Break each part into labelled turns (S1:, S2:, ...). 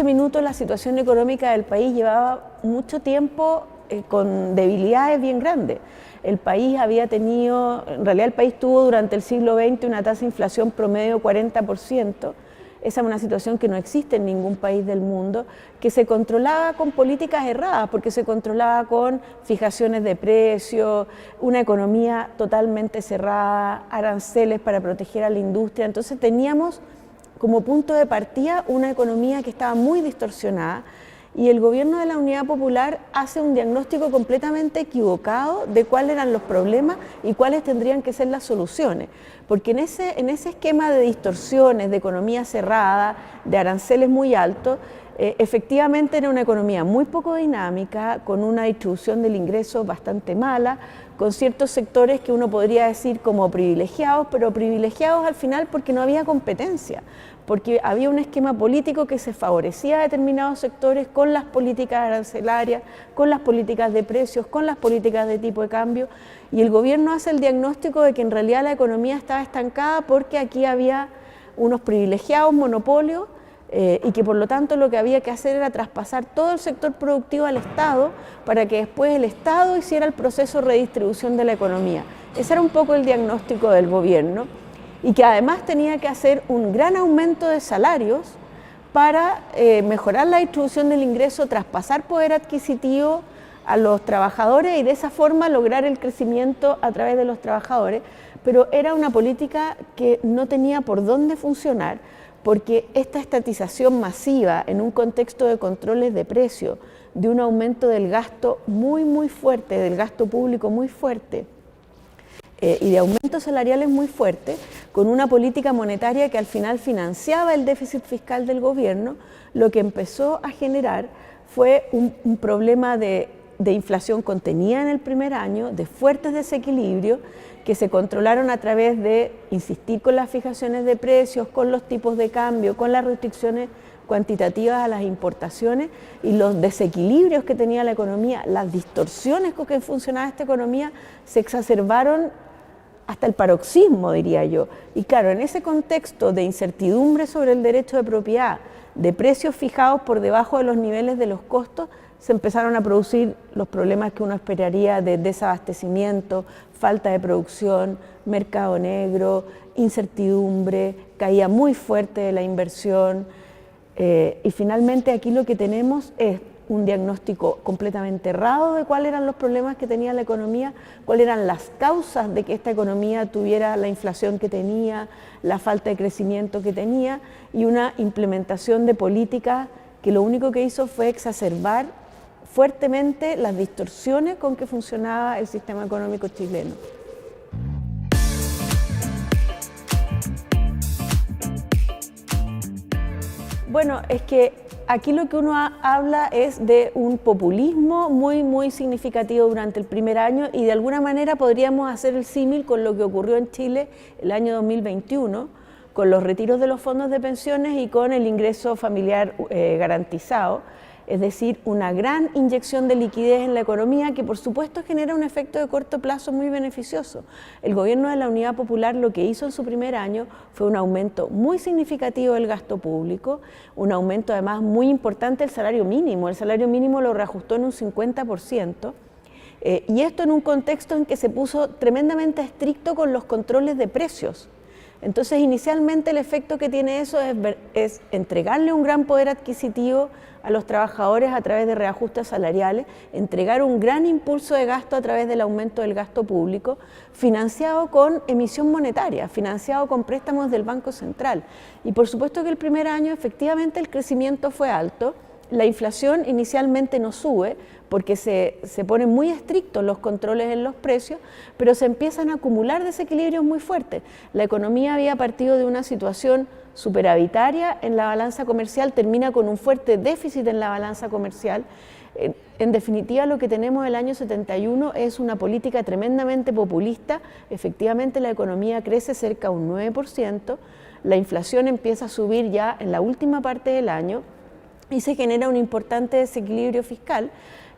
S1: este minuto la situación económica del país llevaba mucho tiempo con debilidades bien grandes. El país había tenido, en realidad el país tuvo durante el siglo XX una tasa de inflación promedio de 40%. Esa es una situación que no existe en ningún país del mundo, que se controlaba con políticas erradas, porque se controlaba con fijaciones de precios, una economía totalmente cerrada, aranceles para proteger a la industria. Entonces teníamos como punto de partida una economía que estaba muy distorsionada, y el gobierno de la Unidad Popular hace un diagnóstico completamente equivocado de cuáles eran los problemas y cuáles tendrían que ser las soluciones. Porque en ese esquema de distorsiones, de economía cerrada, de aranceles muy altos, efectivamente era una economía muy poco dinámica, con una distribución del ingreso bastante mala, con ciertos sectores que uno podría decir como privilegiados, pero privilegiados al final porque no había competencia, porque había un esquema político que se favorecía a determinados sectores con las políticas arancelarias, con las políticas de precios, con las políticas de tipo de cambio, y el gobierno hace el diagnóstico de que en realidad la economía estaba estancada porque aquí había unos privilegiados monopolios, y que por lo tanto lo que había que hacer era traspasar todo el sector productivo al Estado para que después el Estado hiciera el proceso de redistribución de la economía. Ese era un poco el diagnóstico del gobierno, y que además tenía que hacer un gran aumento de salarios para mejorar la distribución del ingreso, traspasar poder adquisitivo a los trabajadores y de esa forma lograr el crecimiento a través de los trabajadores, pero era una política que no tenía por dónde funcionar, porque esta estatización masiva en un contexto de controles de precios, de un aumento del gasto muy fuerte, del gasto público muy fuerte, y de aumentos salariales muy fuertes, con una política monetaria que al final financiaba el déficit fiscal del gobierno, lo que empezó a generar fue un problema de inflación contenida en el primer año, de fuertes desequilibrios, que se controlaron a través de insistir con las fijaciones de precios, con los tipos de cambio, con las restricciones cuantitativas a las importaciones, y los desequilibrios que tenía la economía, las distorsiones con que funcionaba esta economía se exacerbaron hasta el paroxismo, diría yo. Y claro, en ese contexto de incertidumbre sobre el derecho de propiedad, de precios fijados por debajo de los niveles de los costos, se empezaron a producir los problemas que uno esperaría de desabastecimiento, falta de producción, mercado negro, incertidumbre, caída muy fuerte de la inversión, y finalmente aquí lo que tenemos es un diagnóstico completamente errado de cuáles eran los problemas que tenía la economía, cuáles eran las causas de que esta economía tuviera la inflación que tenía, la falta de crecimiento que tenía, y una implementación de políticas que lo único que hizo fue exacerbar fuertemente las distorsiones con que funcionaba el sistema económico chileno. Bueno, es que aquí lo que uno habla es de un populismo muy significativo durante el primer año, y de alguna manera podríamos hacer el símil con lo que ocurrió en Chile el año 2021, con los retiros de los fondos de pensiones y con el ingreso familiar garantizado. Es decir, una gran inyección de liquidez en la economía que por supuesto genera un efecto de corto plazo muy beneficioso. El gobierno de la Unidad Popular lo que hizo en su primer año fue un aumento muy significativo del gasto público, un aumento además muy importante del salario mínimo. El salario mínimo lo reajustó en un 50%, y esto en un contexto en que se puso tremendamente estricto con los controles de precios. Entonces, inicialmente el efecto que tiene eso es entregarle un gran poder adquisitivo a los trabajadores a través de reajustes salariales, entregar un gran impulso de gasto a través del aumento del gasto público, financiado con emisión monetaria, financiado con préstamos del Banco Central. Y por supuesto que el primer año efectivamente el crecimiento fue alto, la inflación inicialmente no sube porque se ponen muy estrictos los controles en los precios, pero se empiezan a acumular desequilibrios muy fuertes. La economía había partido de una situación superavitaria en la balanza comercial, termina con un fuerte déficit en la balanza comercial. En definitiva, lo que tenemos el año 71 es una política tremendamente populista. Efectivamente, la economía crece cerca de un 9%, la inflación empieza a subir ya en la última parte del año, y se genera un importante desequilibrio fiscal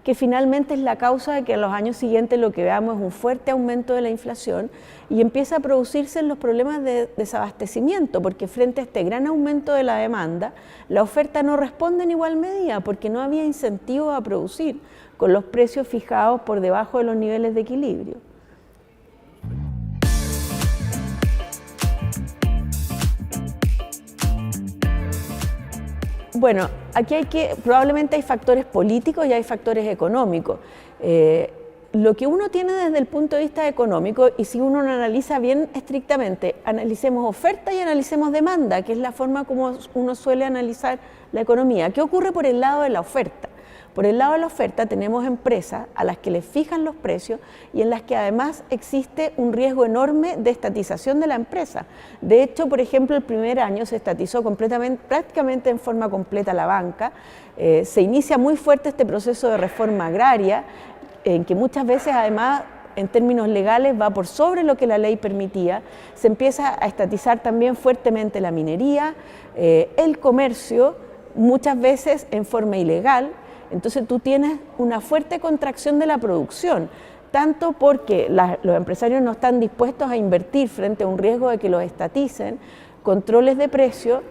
S1: que finalmente es la causa de que en los años siguientes lo que veamos es un fuerte aumento de la inflación y empieza a producirse los problemas de desabastecimiento, porque frente a este gran aumento de la demanda, la oferta no responde en igual medida, porque no había incentivos a producir, con los precios fijados por debajo de los niveles de equilibrio. Bueno, aquí probablemente hay factores políticos y hay factores económicos. Lo que uno tiene desde el punto de vista económico, y si uno lo analiza bien estrictamente, analicemos oferta y analicemos demanda, que es la forma como uno suele analizar la economía. ¿Qué ocurre por el lado de la oferta? Por el lado de la oferta tenemos empresas a las que les fijan los precios y en las que además existe un riesgo enorme de estatización de la empresa. De hecho, por ejemplo, el primer año se estatizó prácticamente en forma completa la banca, se inicia muy fuerte este proceso de reforma agraria, en que muchas veces además en términos legales va por sobre lo que la ley permitía, se empieza a estatizar también fuertemente la minería, el comercio, muchas veces en forma ilegal. Entonces tú tienes una fuerte contracción de la producción, tanto porque los empresarios no están dispuestos a invertir frente a un riesgo de que los estaticen, controles de precio,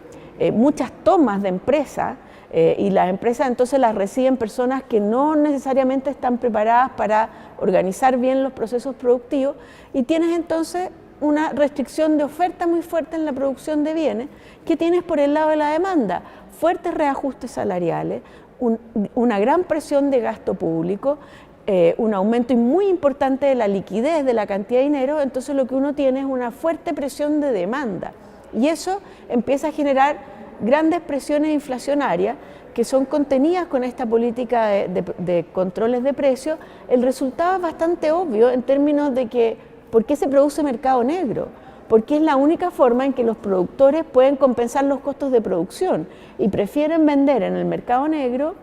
S1: muchas tomas de empresas, y las empresas entonces las reciben personas que no necesariamente están preparadas para organizar bien los procesos productivos, y tienes entonces una restricción de oferta muy fuerte en la producción de bienes. ¿Qué tienes por el lado de la demanda? Fuertes reajustes salariales, una gran presión de gasto público, un aumento muy importante de la liquidez, de la cantidad de dinero. Entonces lo que uno tiene es una fuerte presión de demanda, y eso empieza a generar grandes presiones inflacionarias que son contenidas con esta política de controles de precios. El resultado es bastante obvio en términos de que ¿por qué se produce mercado negro? Porque es la única forma en que los productores pueden compensar los costos de producción y prefieren vender en el mercado negro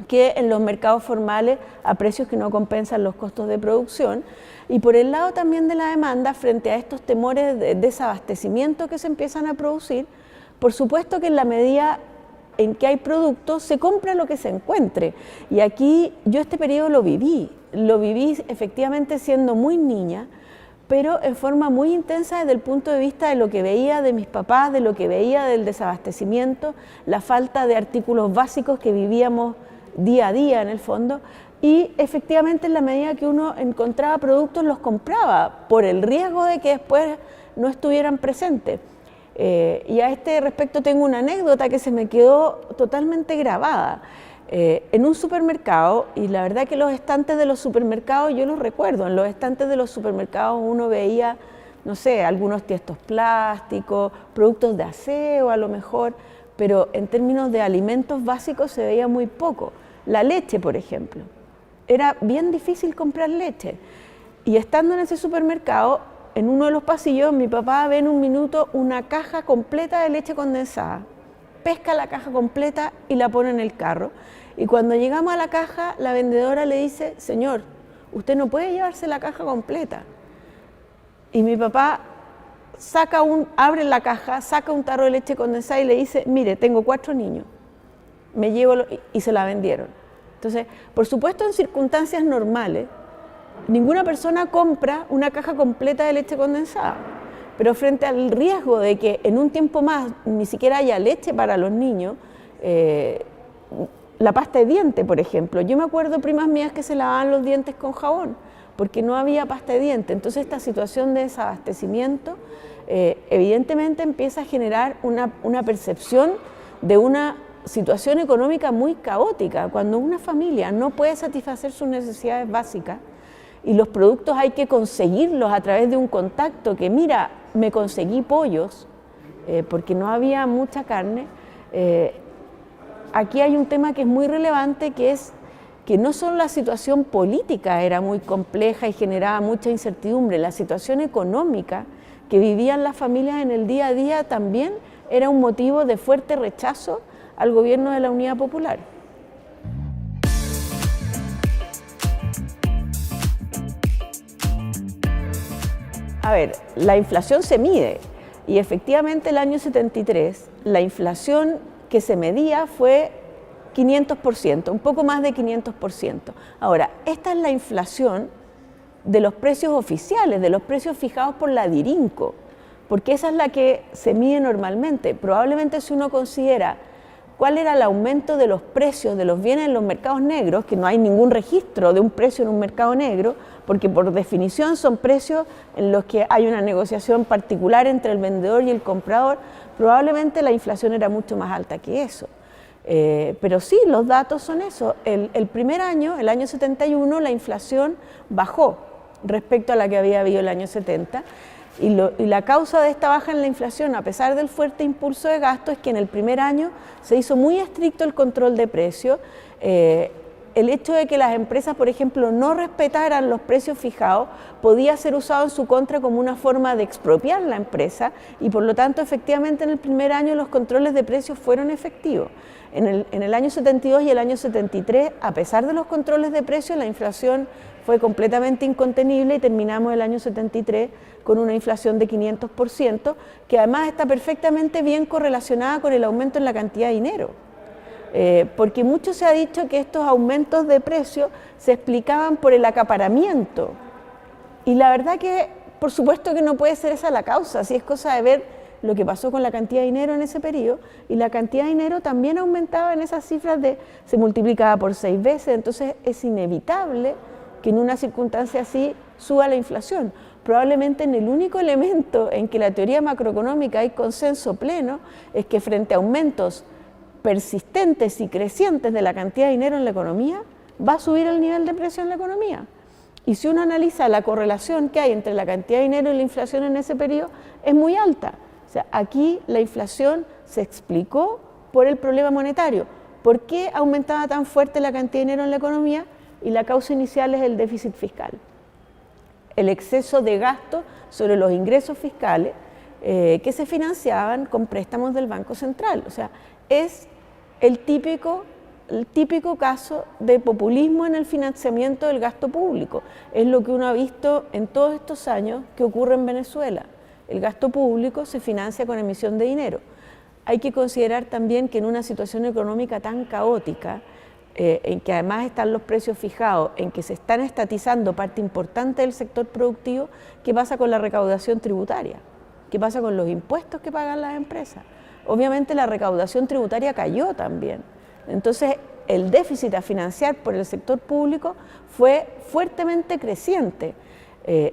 S1: que en los mercados formales a precios que no compensan los costos de producción. Y por el lado también de la demanda, frente a estos temores de desabastecimiento que se empiezan a producir, por supuesto que en la medida en que hay productos se compra lo que se encuentre. Y aquí yo este periodo lo viví efectivamente siendo muy niña, pero en forma muy intensa desde el punto de vista de lo que veía de mis papás, de lo que veía del desabastecimiento, la falta de artículos básicos que vivíamos día a día en el fondo, y efectivamente en la medida que uno encontraba productos los compraba por el riesgo de que después no estuvieran presentes. Y a este respecto tengo una anécdota que se me quedó totalmente grabada. En un supermercado, y la verdad que los estantes de los supermercados yo los recuerdo, en los estantes de los supermercados uno veía, no sé, algunos tiestos plásticos, productos de aseo a lo mejor, pero en términos de alimentos básicos se veía muy poco. La leche, por ejemplo, era bien difícil comprar leche, y estando en ese supermercado, en uno de los pasillos, mi papá ve en un minuto una caja completa de leche condensada, pesca la caja completa y la pone en el carro. Y cuando llegamos a la caja, la vendedora le dice: señor, usted no puede llevarse la caja completa. Y mi papá abre la caja, saca un tarro de leche condensada y le dice: mire, tengo 4 niños, me llevo, y se la vendieron. Entonces, por supuesto, en circunstancias normales, ninguna persona compra una caja completa de leche condensada, pero frente al riesgo de que en un tiempo más ni siquiera haya leche para los niños, la pasta de diente, por ejemplo. Yo me acuerdo primas mías que se lavaban los dientes con jabón, porque no había pasta de diente. Entonces esta situación de desabastecimiento evidentemente empieza a generar una percepción de una situación económica muy caótica. Cuando una familia no puede satisfacer sus necesidades básicas, y los productos hay que conseguirlos a través de un contacto, que mira, me conseguí pollos, porque no había mucha carne. Aquí hay un tema que es muy relevante, que es que no solo la situación política era muy compleja y generaba mucha incertidumbre, la situación económica que vivían las familias en el día a día también era un motivo de fuerte rechazo al gobierno de la Unidad Popular. A ver, la inflación se mide, y efectivamente el año 73 la inflación que se medía fue 500%, un poco más de 500%. Ahora, esta es la inflación de los precios oficiales, de los precios fijados por la DIRINCO, porque esa es la que se mide normalmente. Probablemente si uno considera cuál era el aumento de los precios de los bienes en los mercados negros, que no hay ningún registro de un precio en un mercado negro, porque por definición son precios en los que hay una negociación particular entre el vendedor y el comprador, probablemente la inflación era mucho más alta que eso. Pero sí, los datos son eso. El primer año, el año 71, la inflación bajó respecto a la que había habido el año 70, y la causa de esta baja en la inflación, a pesar del fuerte impulso de gasto, es que en el primer año se hizo muy estricto el control de precios. El hecho de que las empresas, por ejemplo, no respetaran los precios fijados podía ser usado en su contra como una forma de expropiar la empresa, y por lo tanto efectivamente en el primer año los controles de precios fueron efectivos. En el año 72 y el año 73, a pesar de los controles de precios, la inflación fue completamente incontenible y terminamos el año 73 con una inflación de 500%, que además está perfectamente bien correlacionada con el aumento en la cantidad de dinero. Porque mucho se ha dicho que estos aumentos de precios se explicaban por el acaparamiento, y la verdad que por supuesto que no puede ser esa la causa, si es cosa de ver lo que pasó con la cantidad de dinero en ese periodo, y la cantidad de dinero también aumentaba en esas cifras, se multiplicaba por 6 veces, entonces es inevitable que en una circunstancia así suba la inflación. Probablemente en el único elemento en que la teoría macroeconómica hay consenso pleno es que frente a aumentos persistentes y crecientes de la cantidad de dinero en la economía, va a subir el nivel de precio en la economía. Y si uno analiza la correlación que hay entre la cantidad de dinero y la inflación en ese periodo, es muy alta. O sea, aquí la inflación se explicó por el problema monetario. ¿Por qué aumentaba tan fuerte la cantidad de dinero en la economía? Y la causa inicial es el déficit fiscal. El exceso de gasto sobre los ingresos fiscales que se financiaban con préstamos del Banco Central. O sea, es el típico caso de populismo en el financiamiento del gasto público. Es lo que uno ha visto en todos estos años que ocurre en Venezuela. El gasto público se financia con emisión de dinero. Hay que considerar también que en una situación económica tan caótica, en que además están los precios fijados, en que se están estatizando parte importante del sector productivo, ¿qué pasa con la recaudación tributaria? ¿Qué pasa con los impuestos que pagan las empresas? Obviamente la recaudación tributaria cayó también. Entonces el déficit a financiar por el sector público fue fuertemente creciente.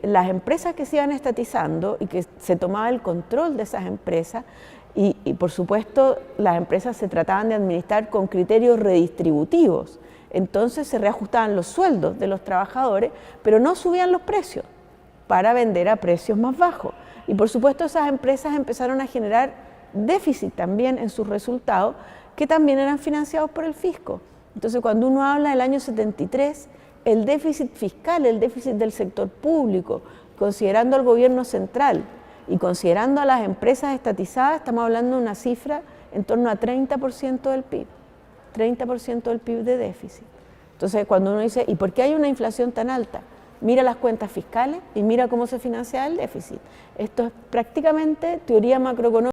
S1: Las empresas que se iban estatizando y que se tomaba el control de esas empresas, y por supuesto las empresas se trataban de administrar con criterios redistributivos, entonces se reajustaban los sueldos de los trabajadores, pero no subían los precios para vender a precios más bajos. Y por supuesto esas empresas empezaron a generar déficit también en sus resultados, que también eran financiados por el fisco. Entonces cuando uno habla del año 73, el déficit fiscal, el déficit del sector público, considerando al gobierno central y considerando a las empresas estatizadas, estamos hablando de una cifra en torno a 30% del PIB, 30% del PIB de déficit. Entonces cuando uno dice, ¿y por qué hay una inflación tan alta? Mira las cuentas fiscales y mira cómo se financia el déficit. Esto es prácticamente teoría macroeconómica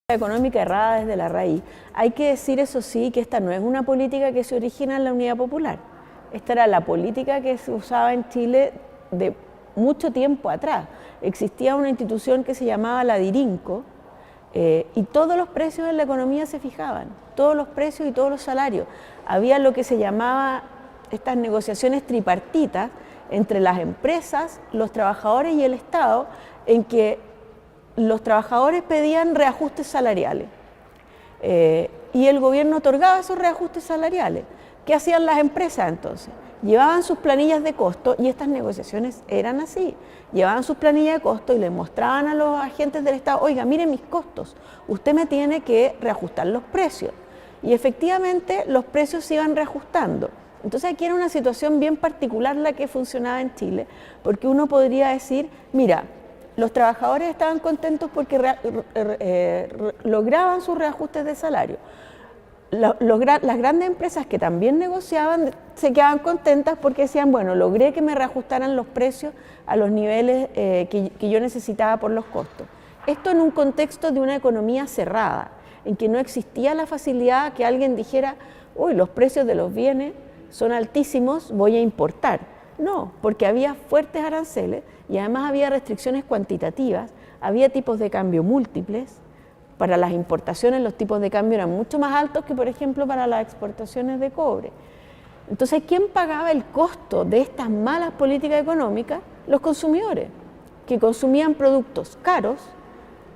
S1: económica errada desde la raíz. Hay que decir, eso sí, que esta no es una política que se origina en la Unidad Popular. Esta era la política que se usaba en Chile de mucho tiempo atrás. Existía una institución que se llamaba la DIRINCO, y todos los precios en la economía se fijaban, todos los precios y todos los salarios. Había lo que se llamaba estas negociaciones tripartitas entre las empresas, los trabajadores y el Estado, en que los trabajadores pedían reajustes salariales y el gobierno otorgaba esos reajustes salariales. ¿Qué hacían las empresas entonces? Llevaban sus planillas de costo, y estas negociaciones eran así, llevaban sus planillas de costo y les mostraban a los agentes del Estado, oiga, mire mis costos, usted me tiene que reajustar los precios. Y efectivamente los precios se iban reajustando. Entonces aquí era una situación bien particular la que funcionaba en Chile, porque uno podría decir, mira, los trabajadores estaban contentos porque lograban sus reajustes de salario. las grandes empresas que también negociaban se quedaban contentas porque decían, bueno, logré que me reajustaran los precios a los niveles que yo necesitaba por los costos. Esto en un contexto de una economía cerrada, en que no existía la facilidad que alguien dijera, uy, los precios de los bienes son altísimos, voy a importar. No, porque había fuertes aranceles y además había restricciones cuantitativas, había tipos de cambio múltiples. Para las importaciones los tipos de cambio eran mucho más altos que, por ejemplo, para las exportaciones de cobre. Entonces, ¿quién pagaba el costo de estas malas políticas económicas? Los consumidores, que consumían productos caros,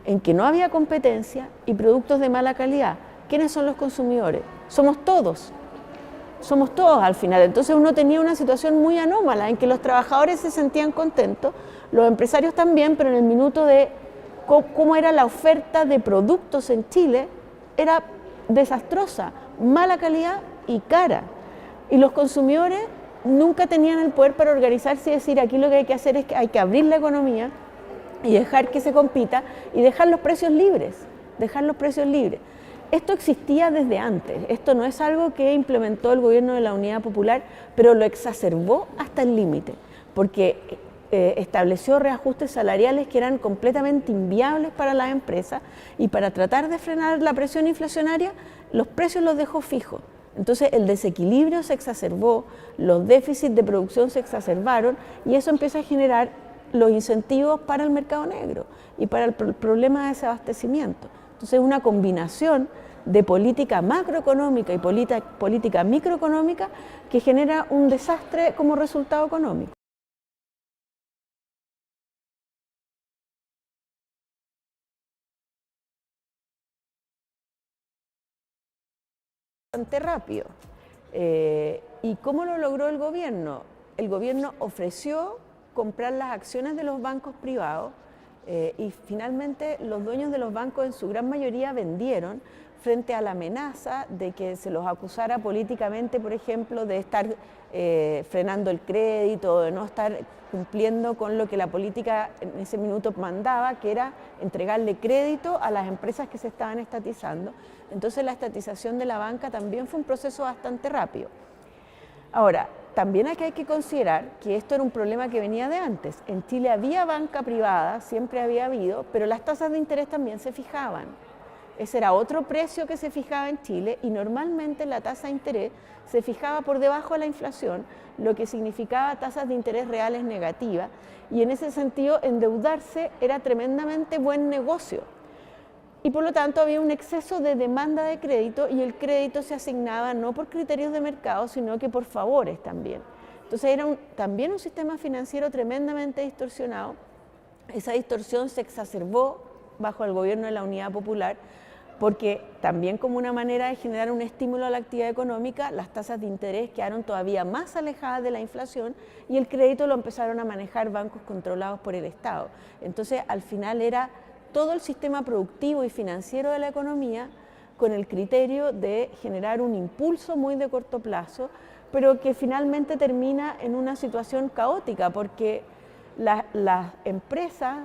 S1: en que no había competencia y productos de mala calidad. ¿Quiénes son los consumidores? Somos todos al final. Entonces uno tenía una situación muy anómala en que los trabajadores se sentían contentos, los empresarios también, pero en el minuto de cómo era la oferta de productos en Chile, era desastrosa, mala calidad y cara. Y los consumidores nunca tenían el poder para organizarse y decir, aquí lo que hay que hacer es que hay que abrir la economía y dejar que se compita y dejar los precios libres, Esto existía desde antes, esto no es algo que implementó el gobierno de la Unidad Popular, pero lo exacerbó hasta el límite, porque estableció reajustes salariales que eran completamente inviables para las empresas y para tratar de frenar la presión inflacionaria, los precios los dejó fijos. Entonces el desequilibrio se exacerbó, los déficits de producción se exacerbaron y eso empieza a generar los incentivos para el mercado negro y para el problema de desabastecimiento. Entonces una combinación de política macroeconómica y política microeconómica que genera un desastre como resultado económico. Bastante rápido. ¿Y cómo lo logró el gobierno? El gobierno ofreció comprar las acciones de los bancos privados y finalmente los dueños de los bancos en su gran mayoría vendieron frente a la amenaza de que se los acusara políticamente, por ejemplo, de estar frenando el crédito, de no estar cumpliendo con lo que la política en ese minuto mandaba, que era entregarle crédito a las empresas que se estaban estatizando. Entonces la estatización de la banca también fue un proceso bastante rápido. Ahora, también hay que considerar que esto era un problema que venía de antes. En Chile había banca privada, siempre había habido, pero las tasas de interés también se fijaban. Ese era otro precio que se fijaba en Chile y normalmente la tasa de interés se fijaba por debajo de la inflación, lo que significaba tasas de interés reales negativas y en ese sentido endeudarse era tremendamente buen negocio. Y por lo tanto había un exceso de demanda de crédito y el crédito se asignaba no por criterios de mercado, sino que por favores también. Entonces era también un sistema financiero tremendamente distorsionado. Esa distorsión se exacerbó bajo el gobierno de la Unidad Popular, porque también como una manera de generar un estímulo a la actividad económica, las tasas de interés quedaron todavía más alejadas de la inflación y el crédito lo empezaron a manejar bancos controlados por el Estado. Entonces al final era todo el sistema productivo y financiero de la economía con el criterio de generar un impulso muy de corto plazo, pero que finalmente termina en una situación caótica porque las empresas,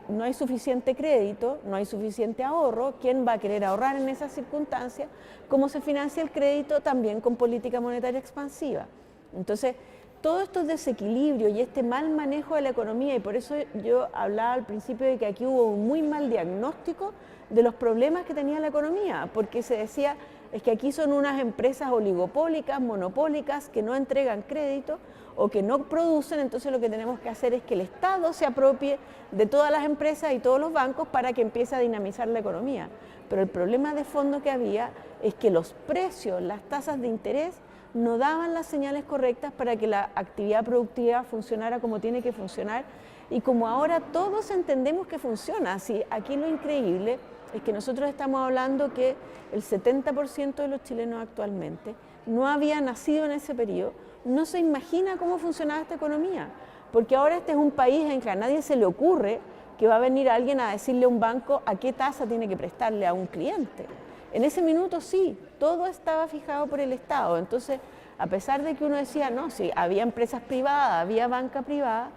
S1: no hay suficiente crédito, no hay suficiente ahorro, ¿quién va a querer ahorrar en esas circunstancias? ¿Cómo se financia el crédito? También con política monetaria expansiva. Entonces, todos estos desequilibrios y este mal manejo de la economía, y por eso yo hablaba al principio de que aquí hubo un muy mal diagnóstico de los problemas que tenía la economía, porque se decía, es que aquí son unas empresas oligopólicas, monopólicas, que no entregan crédito o que no producen, entonces lo que tenemos que hacer es que el Estado se apropie de todas las empresas y todos los bancos para que empiece a dinamizar la economía. Pero el problema de fondo que había es que los precios, las tasas de interés, no daban las señales correctas para que la actividad productiva funcionara como tiene que funcionar y como ahora todos entendemos que funciona. Así, aquí lo increíble es que nosotros estamos hablando que el 70% de los chilenos actualmente no había nacido en ese periodo, no se imagina cómo funcionaba esta economía, porque ahora este es un país en que a nadie se le ocurre que va a venir alguien a decirle a un banco a qué tasa tiene que prestarle a un cliente. En ese minuto sí, todo estaba fijado por el Estado, entonces a pesar de que uno decía, no, sí, había empresas privadas, había banca privada,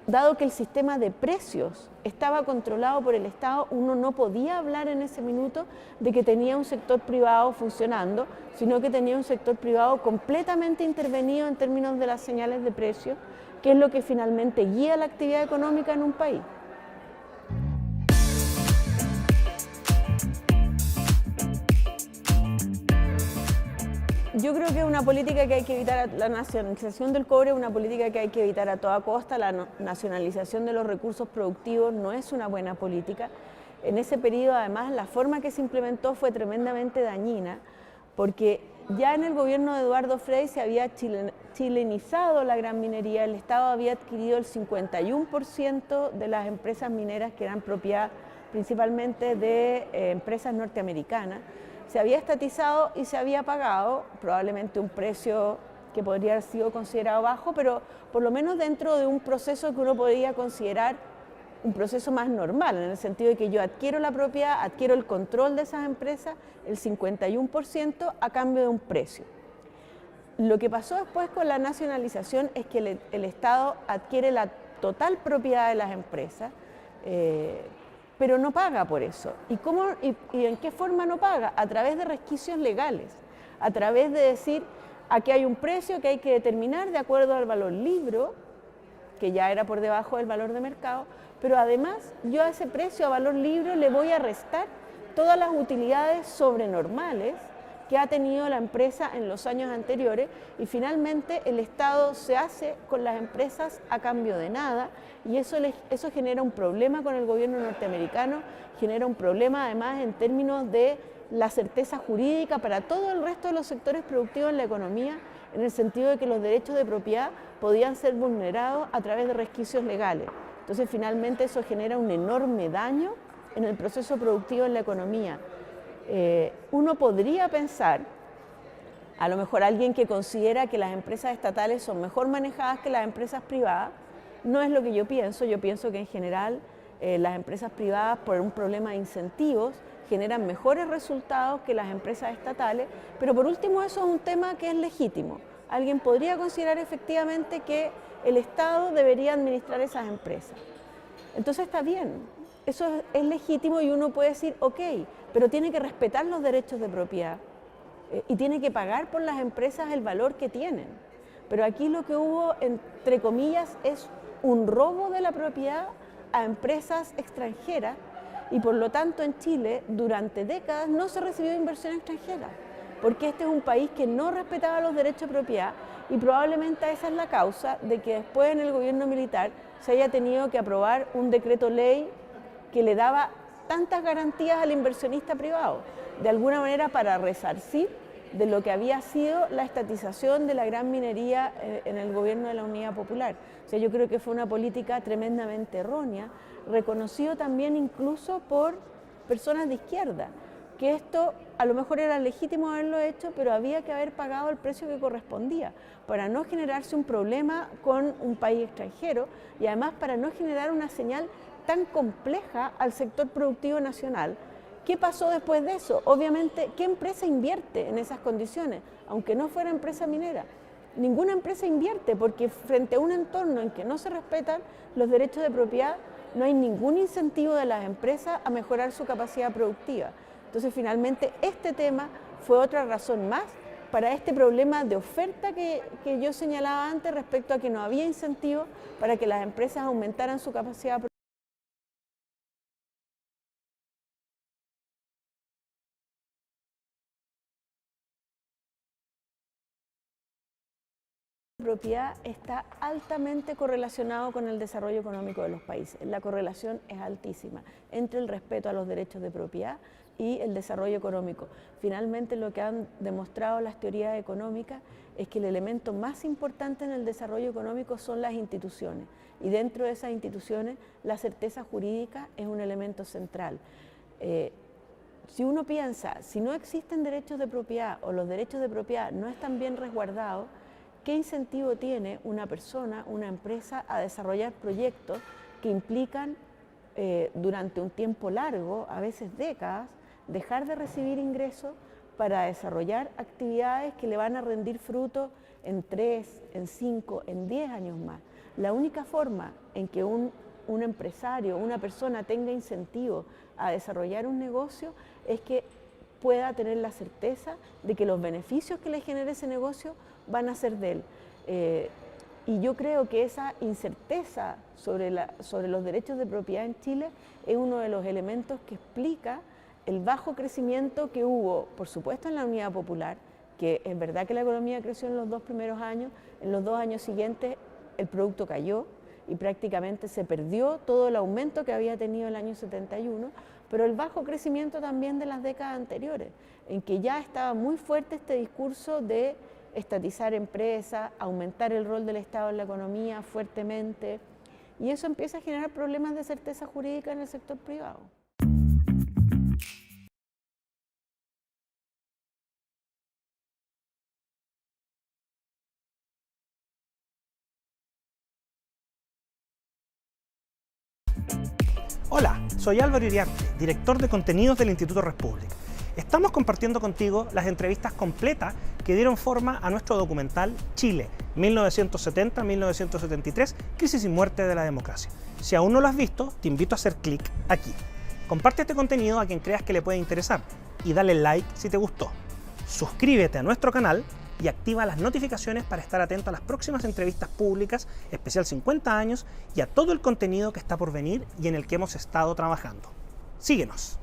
S1: dado que el sistema de precios estaba controlado por el Estado, uno no podía hablar en ese minuto de que tenía un sector privado funcionando, sino que tenía un sector privado completamente intervenido en términos de las señales de precios, que es lo que finalmente guía la actividad económica en un país. Yo creo que es una política que hay que evitar. La nacionalización del cobre es una política que hay que evitar a toda costa. La nacionalización de los recursos productivos no es una buena política. En ese periodo, además, la forma que se implementó fue tremendamente dañina, porque ya en el gobierno de Eduardo Frei se había chilenizado la gran minería. El Estado había adquirido el 51% de las empresas mineras que eran propiedad principalmente de empresas norteamericanas. Se había estatizado y se había pagado probablemente un precio que podría haber sido considerado bajo, pero por lo menos dentro de un proceso que uno podría considerar un proceso más normal, en el sentido de que yo adquiero la propiedad, adquiero el control de esas empresas, el 51% a cambio de un precio. Lo que pasó después con la nacionalización es que el Estado adquiere la total propiedad de las empresas, pero no paga por eso. ¿Y en qué forma no paga? A través de resquicios legales, a través de decir, aquí hay un precio que hay que determinar de acuerdo al valor libro, que ya era por debajo del valor de mercado, pero además yo a ese precio, a valor libre, le voy a restar todas las utilidades sobrenormales que ha tenido la empresa en los años anteriores, y finalmente el Estado se hace con las empresas a cambio de nada, y eso genera un problema con el gobierno norteamericano, genera un problema además en términos de la certeza jurídica para todo el resto de los sectores productivos en la economía, en el sentido de que los derechos de propiedad podían ser vulnerados a través de resquicios legales. Entonces finalmente eso genera un enorme daño en el proceso productivo en la economía. Uno podría pensar, a lo mejor alguien que considera que las empresas estatales son mejor manejadas que las empresas privadas, no es lo que yo pienso que en general las empresas privadas, por un problema de incentivos, generan mejores resultados que las empresas estatales, pero por último eso es un tema que es legítimo. Alguien podría considerar efectivamente que el Estado debería administrar esas empresas. Entonces está bien, eso es legítimo y uno puede decir, ok, pero tiene que respetar los derechos de propiedad y tiene que pagar por las empresas el valor que tienen. Pero aquí lo que hubo, entre comillas, es un robo de la propiedad a empresas extranjeras, y por lo tanto en Chile durante décadas no se recibió inversión extranjera, porque este es un país que no respetaba los derechos de propiedad, y probablemente esa es la causa de que después en el gobierno militar se haya tenido que aprobar un decreto ley que le daba tantas garantías al inversionista privado, de alguna manera para resarcir de lo que había sido la estatización de la gran minería en el gobierno de la Unidad Popular. O sea, yo creo que fue una política tremendamente errónea, reconocido también incluso por personas de izquierda, que esto a lo mejor era legítimo haberlo hecho, pero había que haber pagado el precio que correspondía, para no generarse un problema con un país extranjero y además para no generar una señal tan compleja al sector productivo nacional. ¿Qué pasó después de eso? Obviamente, ¿qué empresa invierte en esas condiciones? Aunque no fuera empresa minera. Ninguna empresa invierte, porque frente a un entorno en que no se respetan los derechos de propiedad, no hay ningún incentivo de las empresas a mejorar su capacidad productiva. Entonces, finalmente, este tema fue otra razón más para este problema de oferta que yo señalaba antes respecto a que no había incentivos para que las empresas aumentaran su capacidad productiva. Propiedad está altamente correlacionado con el desarrollo económico de los países. La correlación es altísima entre el respeto a los derechos de propiedad y el desarrollo económico. Finalmente, lo que han demostrado las teorías económicas es que el elemento más importante en el desarrollo económico son las instituciones, y dentro de esas instituciones la certeza jurídica es un elemento central. Si uno piensa, si no existen derechos de propiedad o los derechos de propiedad no están bien resguardados, ¿qué incentivo tiene una persona, una empresa, a desarrollar proyectos que implican durante un tiempo largo, a veces décadas, dejar de recibir ingresos para desarrollar actividades que le van a rendir fruto en 3, en 5, en 10 años más? La única forma en que un empresario, una persona tenga incentivo a desarrollar un negocio es que pueda tener la certeza de que los beneficios que le genere ese negocio van a ser de él. Y yo creo que esa incerteza sobre los derechos de propiedad en Chile es uno de los elementos que explica el bajo crecimiento que hubo, por supuesto, en la Unidad Popular, que es verdad que la economía creció en los 2 primeros años, en los 2 años siguientes el producto cayó y prácticamente se perdió todo el aumento que había tenido el año 71, pero el bajo crecimiento también de las décadas anteriores, en que ya estaba muy fuerte este discurso de estatizar empresas, aumentar el rol del Estado en la economía fuertemente, y eso empieza a generar problemas de certeza jurídica en el sector privado.
S2: Hola, soy Álvaro Iriarte, director de contenidos del Instituto Res Publica. Estamos compartiendo contigo las entrevistas completas que dieron forma a nuestro documental Chile, 1970-1973, Crisis y muerte de la democracia. Si aún no lo has visto, te invito a hacer clic aquí. Comparte este contenido a quien creas que le puede interesar y dale like si te gustó. Suscríbete a nuestro canal y activa las notificaciones para estar atento a las próximas entrevistas públicas, especial 50 años, y a todo el contenido que está por venir y en el que hemos estado trabajando. Síguenos.